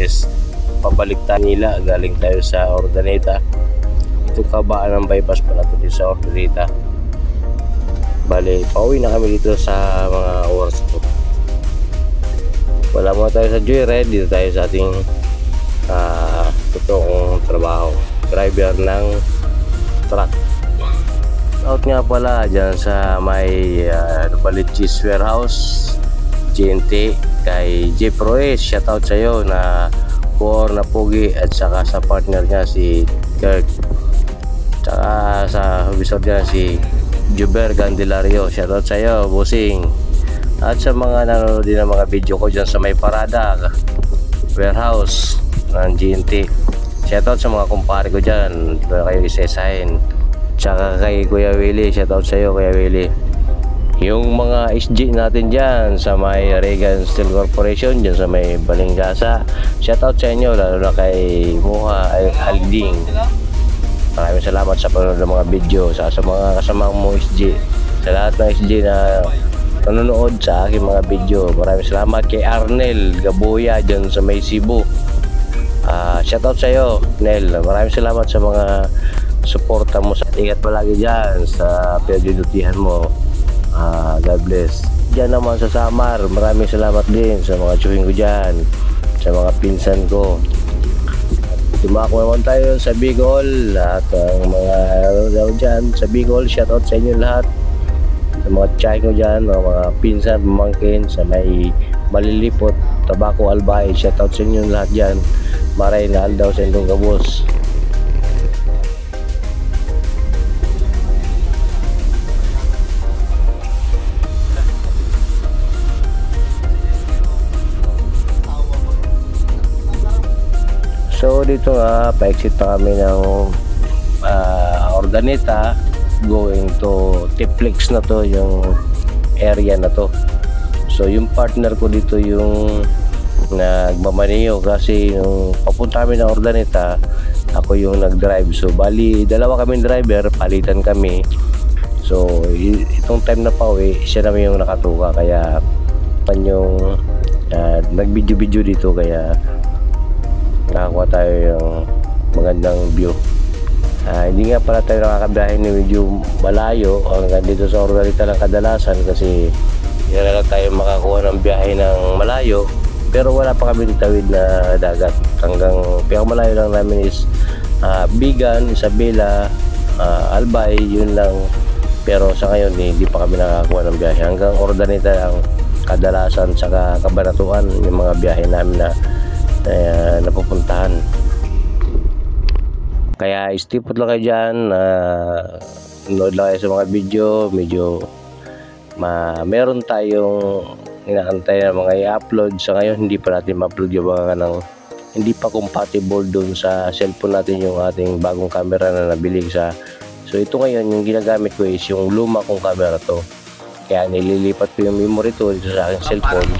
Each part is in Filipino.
is pabalik tayo nila, galing tayo sa Urdaneta. Ito kabaan ng bypass pala ito dito sa Urdaneta. Bale, pauwi na kami dito sa mga oras ito. Wala mo tayo sa joyride, dito tayo sa ating totoong trabaho, driver ng truck. Out nga pala dyan sa may Balit Cheese Warehouse GNT kay Jeff Royce, shoutout sa iyo na Por na Pogi, at saka sa partner niya si Kirk, saka sa visor niya si Juber Candelario, shoutout sa iyo bossing. At sa mga nanonood din ng mga video ko dyan sa may parada warehouse ng GNT, shoutout sa mga kumpare ko dyan, di ba kayo isa-isahin. Tsaka kay Kuya Willie, shoutout sa iyo Kuya Willie. Yung mga SG natin dyan sa may Regan Steel Corporation, dyan sa may Balingasa, shoutout sa inyo, lalo na kay Muha Alding. Maraming salamat sa panonood ng mga video, sa mga kasamang mo SG, sa lahat ng SG na nanonood sa aking mga video. Maraming salamat kay Arnel Gabuya dyan sa may Cebu. Shoutout sa iyo Nel, maraming salamat sa mga suporta mo. Ingat palagi dyan sa pinagdudutihan mo. God bless. Diyan naman sa Samar, maraming salamat din sa mga tsuhin ko dyan, sa mga pinsan ko. Tumako naman tayo sa Bicol at ang mga daw dyan sa Bicol, shoutout sa inyo lahat, sa mga tsuhin ko dyan, mga pinsan, pamangkin sa may Malilipot, Tabaco, Albay, shoutout sa inyo lahat dyan. Maray na aldaw sa inyong kabos. So dito nga, pa-exit pa kami ng Urdaneta, going to Tiplex na to, yung area na to. So yung partner ko dito yung nagmamaniyo, kasi yung papunta kami ng Urdaneta, ako yung nag-drive. So bali, dalawa kaming driver, palitan kami. So itong time na pauwi, siya naman yung nakatuka, kaya pan yung nag-video dito, kaya nakakuha tayo yung magandang view. Hindi nga pala tayo nakakabiyahe ni medyo malayo hanggang dito sa Urdaneta lang kadalasan, kasi hindi na lang tayo makakuha ng biyahe ng malayo. Pero wala pa kami ditawid na dagat. Hanggang pinakamalayo lang namin is Bigan, Isabela, Albay, yun lang. Pero sa ngayon hindi pa kami nakakuha ng biyahe. Hanggang Urdaneta lang kadalasan, saka Kabanatuan yung mga biyahe namin na napupuntahan. Kaya istipot lang kayo dyan, nood lang kayo sa mga video. Medyo meron tayong inaantay na mga i-upload. Sa ngayon hindi pa natin ma-upload yung mga hindi pa compatible dun sa cellphone natin, yung ating bagong camera na nabili sa. So ito ngayon yung ginagamit ko is yung luma kong camera to, kaya nililipat ko yung memory to dito sa aking cellphone.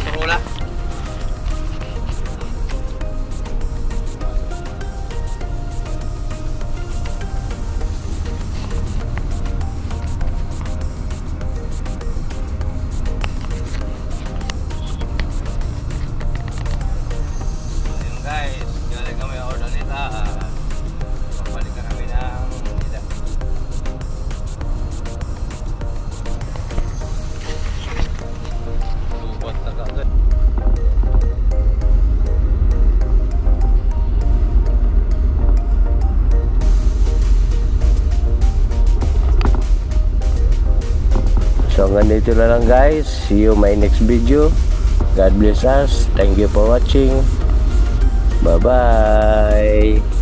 So hanggang dito na lang guys. See you my next video. God bless us. Thank you for watching. Bye bye.